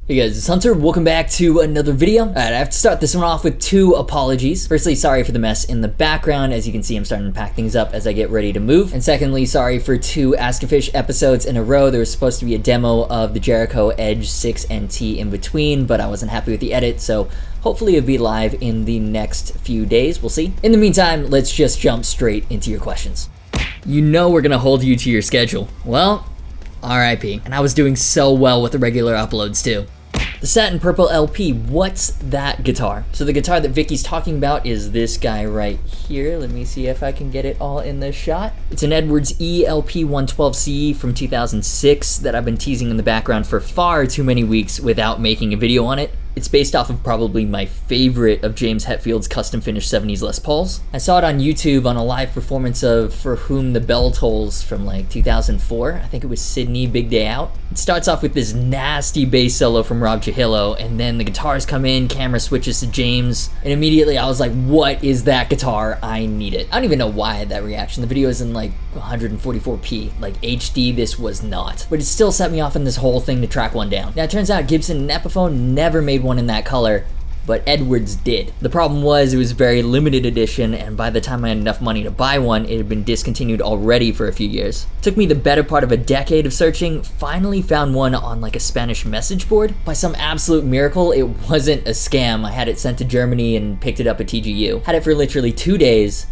Hey guys, it's Hunter. Welcome back to another video. Alright, I have to start this one off with two apologies. Firstly, sorry for the mess in the background. As you can see, I'm starting to pack things up as I get ready to move. And secondly, sorry for two ASKgufish episodes in a row. There was supposed to be a demo of the Jericho Edge 6 NT in between, but I wasn't happy with the edit, so hopefully it'll be live in the next few days. We'll see. In the meantime, let's just jump straight into your questions. You know we're gonna hold you to your schedule. Well, RIP. And I was doing so well with the regular uploads too. The Satin Purple LP, what's that guitar? So the guitar that Vicky's talking about is this guy right here. Let me see if I can get it all in the shot. It's an Edwards ELP 112CE from 2006 that I've been teasing in the background for far too many weeks without making a video on it. It's based off of probably my favorite of James Hetfield's custom finished 70s Les Pauls. I saw it on YouTube on a live performance of For Whom the Bell Tolls from like 2004. I think it was Sydney, Big Day Out. It starts off with this nasty bass solo from Rob Trujillo, and then the guitars come in, camera switches to James, and immediately I was like, what is that guitar? I need it. I don't even know why I had that reaction. The video is in like 144p. Like HD, this was not. But it still set me off in this whole thing to track one down. Now it turns out Gibson and Epiphone never made one in that color, but Edwards did. The problem was it was a very limited edition, and by the time I had enough money to buy one, it had been discontinued already for a few years. It took me the better part of a decade of searching, finally found one on like a Spanish message board. By some absolute miracle, it wasn't a scam. I had it sent to Germany and picked it up at TGU. Had it for literally 2 days,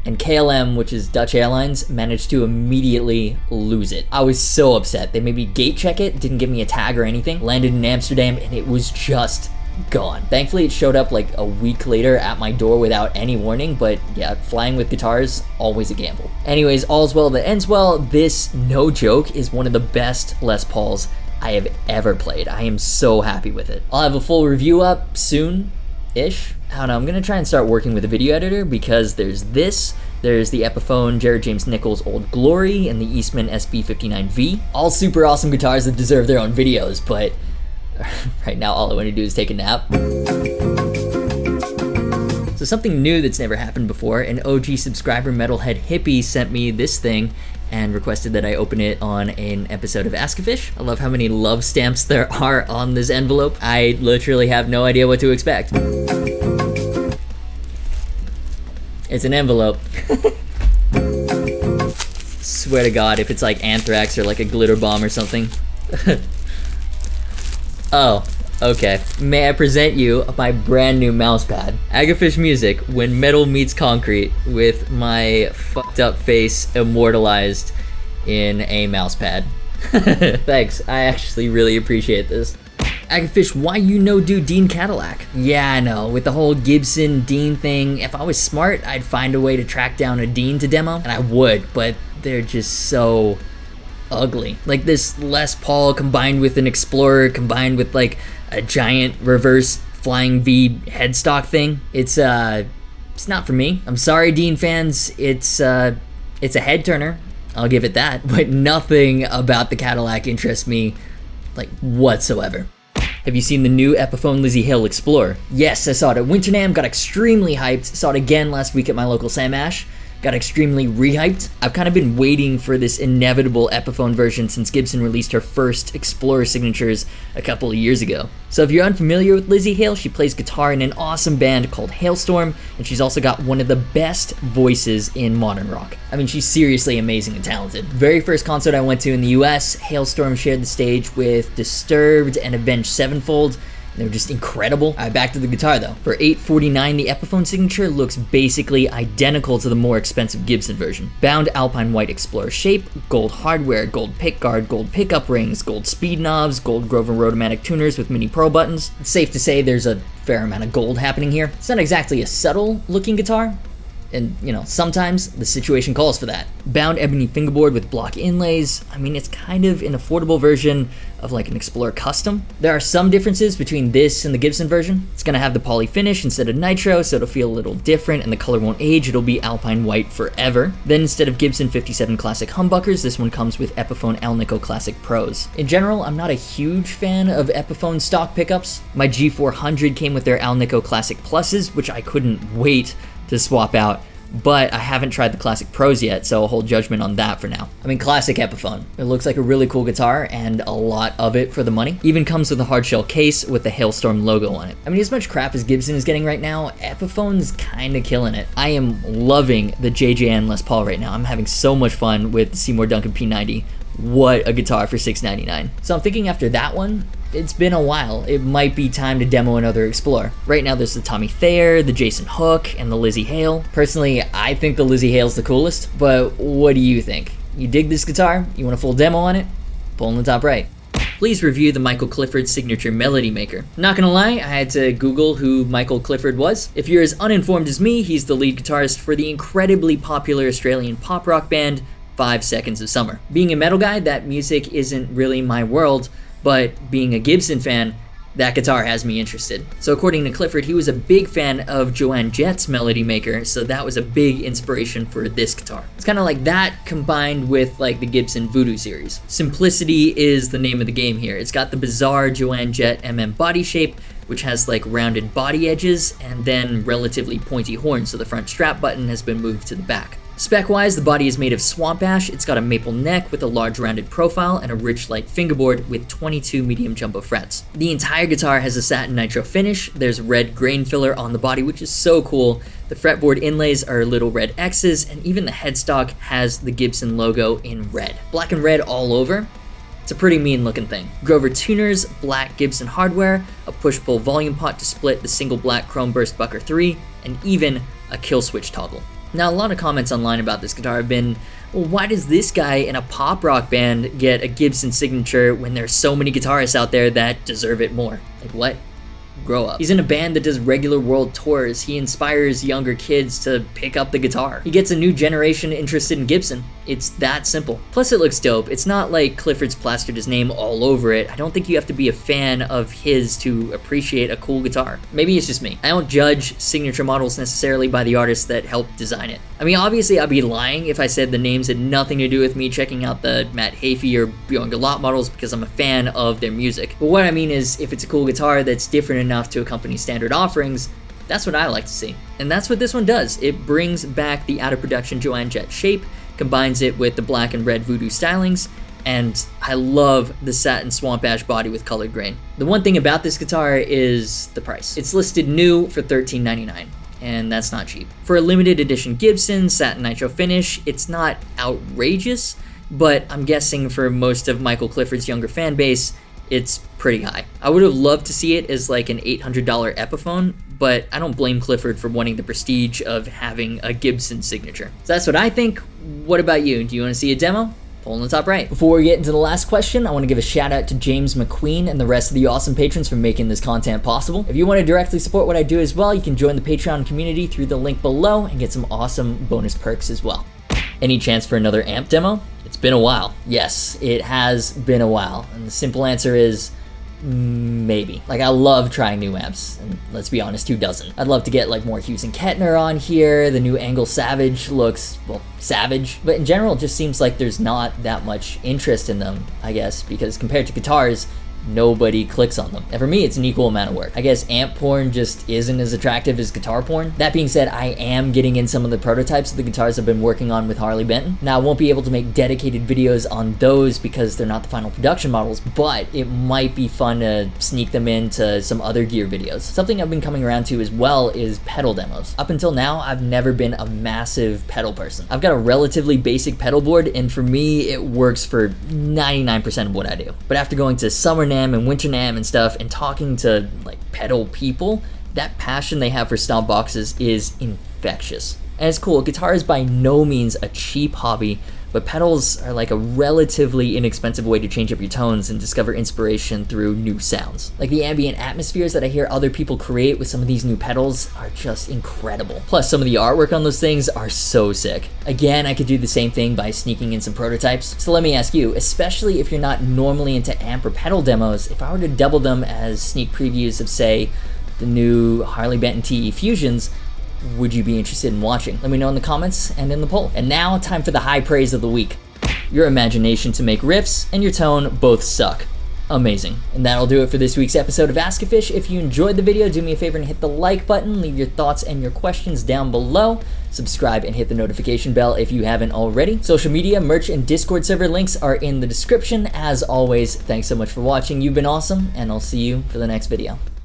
and KLM, which is Dutch Airlines, managed to immediately lose it. I was so upset. They made me gate check it, didn't give me a tag or anything, landed in Amsterdam, and it was just gone. Thankfully, it showed up like a week later at my door without any warning, but yeah, flying with guitars, always a gamble. Anyways, all's well that ends well. This, no joke, is one of the best Les Pauls I have ever played. I am so happy with it. I'll have a full review up soon-ish. I don't know, I'm gonna try and start working with a video editor because there's this, there's the Epiphone Jared James Nichols Old Glory, and the Eastman SB59V. All super awesome guitars that deserve their own videos, but right now all I want to do is take a nap. So something new that's never happened before, an OG subscriber Metalhead Hippie sent me this thing and requested that I open it on an episode of Askgufish. I love how many love stamps there are on this envelope. I literally have no idea what to expect. It's an envelope. Swear to God, if it's like anthrax or like a glitter bomb or something. Oh, okay. May I present you my brand new mouse pad. Agufish music, when metal meets concrete, with my fucked up face immortalized in a mouse pad. Thanks, I actually really appreciate this. Agufish, why you no do Dean Cadillac? Yeah, I know, with the whole Gibson Dean thing, if I was smart, I'd find a way to track down a Dean to demo, and I would, but they're just so ugly. Like this Les Paul combined with an Explorer combined with like a giant reverse flying V headstock thing. It's not for me. I'm sorry, Dean fans. It's a head turner. I'll give it that, but nothing about the Cadillac interests me like whatsoever. Have you seen the new Epiphone Lzzy Hale Explorer? Yes, I saw it at Winternam, got extremely hyped, saw it again last week at my local Sam Ash, got extremely rehyped. I've kind of been waiting for this inevitable Epiphone version since Gibson released her first Explorer signatures a couple of years ago. So if you're unfamiliar with Lzzy Hale, she plays guitar in an awesome band called Hailstorm, and she's also got one of the best voices in modern rock. I mean, she's seriously amazing and talented. Very first concert I went to in the US, Hailstorm shared the stage with Disturbed and Avenged Sevenfold. They were just incredible. All right, back to the guitar though. For $849, the Epiphone signature looks basically identical to the more expensive Gibson version. Bound Alpine White Explorer shape, gold hardware, gold pickguard, gold pickup rings, gold speed knobs, gold Grover Rotomatic tuners with mini pearl buttons. It's safe to say there's a fair amount of gold happening here. It's not exactly a subtle looking guitar, and you know, sometimes the situation calls for that. Bound ebony fingerboard with block inlays. I mean, it's kind of an affordable version of like an Explorer Custom. There are some differences between this and the Gibson version. It's gonna have the poly finish instead of nitro, so it'll feel a little different and the color won't age. It'll be Alpine White forever. Then instead of Gibson 57 Classic humbuckers, this one comes with Epiphone Alnico Classic Pros. In general, I'm not a huge fan of Epiphone stock pickups. My G400 came with their Alnico Classic Pluses, which I couldn't wait to swap out but I haven't tried the Classic Pros yet, so I'll hold judgment on that for now. I mean, classic Epiphone. It looks like a really cool guitar, and a lot of it for the money. Even comes with a hardshell case with the Hailstorm logo on it. I mean, as much crap as Gibson is getting right now, Epiphone's kinda killing it. I am loving the JJN Les Paul right now. I'm having so much fun with the Seymour Duncan P90. What a guitar for $699. So I'm thinking after that one, it's been a while. It might be time to demo another Explorer. Right now there's the Tommy Thayer, the Jason Hook, and the Lzzy Hale. Personally, I think the Lzzy Hale's the coolest, but what do you think? You dig this guitar? You want a full demo on it? Pull in the top right. Please review the Michael Clifford signature melody maker. Not gonna lie, I had to Google who Michael Clifford was. If you're as uninformed as me, he's the lead guitarist for the incredibly popular Australian pop rock band 5 Seconds of Summer. Being a metal guy, that music isn't really my world, but being a Gibson fan, that guitar has me interested. So according to Clifford, he was a big fan of Joan Jett's Melody Maker, so that was a big inspiration for this guitar. It's kind of like that combined with like the Gibson Voodoo series. Simplicity is the name of the game here. It's got the bizarre Joan Jett MM body shape, which has like rounded body edges and then relatively pointy horns, so the front strap button has been moved to the back. Spec-wise, the body is made of swamp ash. It's got a maple neck with a large rounded profile and a rich light fingerboard with 22 medium jumbo frets. The entire guitar has a satin nitro finish. There's red grain filler on the body, which is so cool. The fretboard inlays are little red X's, and even the headstock has the Gibson logo in red. Black and red all over. It's a pretty mean looking thing. Grover tuners, black Gibson hardware, a push-pull volume pot to split the single black chrome burst Bucker 3, and even a kill switch toggle. Now, a lot of comments online about this guitar have been, well, why does this guy in a pop rock band get a Gibson signature when there's so many guitarists out there that deserve it more? Like, what? Grow up. He's in a band that does regular world tours. He inspires younger kids to pick up the guitar. He gets a new generation interested in Gibson. It's that simple. Plus it looks dope. It's not like Clifford's plastered his name all over it. I don't think you have to be a fan of his to appreciate a cool guitar. Maybe it's just me. I don't judge signature models necessarily by the artists that helped design it. I mean, obviously I'd be lying if I said the names had nothing to do with me checking out the Matt Hafey or Bjorn Galot models because I'm a fan of their music. But what I mean is, if it's a cool guitar that's different enough to accompany standard offerings, that's what I like to see. And that's what this one does. It brings back the out of production Joan Jett shape, combines it with the black and red Voodoo stylings, and I love the satin swamp ash body with colored grain. The one thing about this guitar is the price. It's listed new for $13.99, and that's not cheap. For a limited edition Gibson satin nitro finish, it's not outrageous, but I'm guessing for most of Michael Clifford's younger fan base, it's pretty high. I would have loved to see it as like an $800 Epiphone, but I don't blame Clifford for wanting the prestige of having a Gibson signature. So that's what I think. What about you? Do you want to see a demo? Pull in the top right. Before we get into the last question, I want to give a shout out to James McQueen and the rest of the awesome patrons for making this content possible. If you want to directly support what I do as well, you can join the Patreon community through the link below and get some awesome bonus perks as well. Any chance for another amp demo? It's been a while. Yes, it has been a while. And the simple answer is maybe. Like, I love trying new amps, and let's be honest, who doesn't? I'd love to get like more Hughes and Kettner on here. The new Angle Savage looks, well, savage, but in general it just seems like there's not that much interest in them, I guess, because compared to guitars, nobody clicks on them. And for me, it's an equal amount of work. I guess amp porn just isn't as attractive as guitar porn. That being said, I am getting in some of the prototypes of the guitars I've been working on with Harley Benton. Now, I won't be able to make dedicated videos on those because they're not the final production models, but it might be fun to sneak them into some other gear videos. Something I've been coming around to as well is pedal demos. Up until now, I've never been a massive pedal person. I've got a relatively basic pedal board, and for me, it works for 99% of what I do. But after going to Summer NAMM and Winter NAMM and stuff and talking to like pedal people, that passion they have for stomp boxes is infectious. And it's cool. Guitar is by no means a cheap hobby, but pedals are like a relatively inexpensive way to change up your tones and discover inspiration through new sounds. Like the ambient atmospheres that I hear other people create with some of these new pedals are just incredible. Plus, some of the artwork on those things are so sick. Again, I could do the same thing by sneaking in some prototypes. So let me ask you, especially if you're not normally into amp or pedal demos, if I were to double them as sneak previews of, say, the new Harley Benton TE Fusions, would you be interested in watching? Let me know in the comments and in the poll. And now, time for the high praise of the week. Your imagination to make riffs and your tone both suck. Amazing. And that'll do it for this week's episode of Ask-A-Fish. If you enjoyed the video, do me a favor and hit the like button. Leave your thoughts and your questions down below. subscribe, and hit the notification bell if you haven't already. Social media, merch, and Discord server links are in the description. As always, thanks so much for watching. You've been awesome, and I'll see you for the next video.